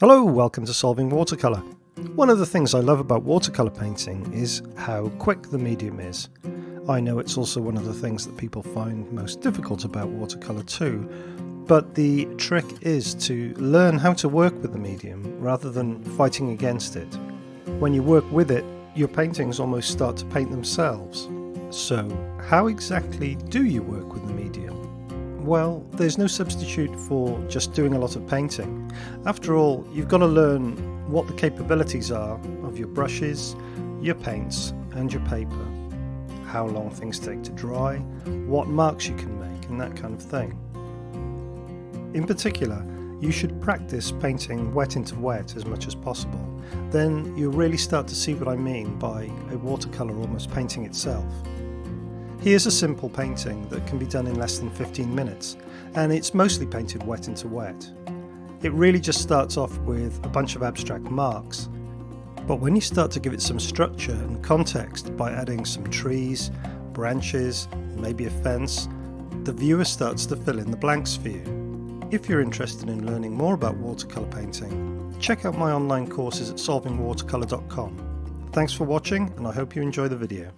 Hello, welcome to Solving Watercolor. One of the things I love about watercolor painting is how quick the medium is. I know it's also one of the things that people find most difficult about watercolor too, but the trick is to learn how to work with the medium rather than fighting against it. When you work with it, your paintings almost start to paint themselves. So, how exactly do you work with the medium? Well, there's no substitute for just doing a lot of painting. After all, you've got to learn what the capabilities are of your brushes, your paints and your paper, how long things take to dry, what marks you can make and that kind of thing. In particular, you should practice painting wet into wet as much as possible. Then you'll really start to see what I mean by a watercolor almost painting itself. Here's a simple painting that can be done in less than 15 minutes, and it's mostly painted wet into wet. It really just starts off with a bunch of abstract marks, but when you start to give it some structure and context by adding some trees, branches, maybe a fence, the viewer starts to fill in the blanks for you. If you're interested in learning more about watercolor painting, check out my online courses at solvingwatercolor.com. Thanks for watching, and I hope you enjoy the video.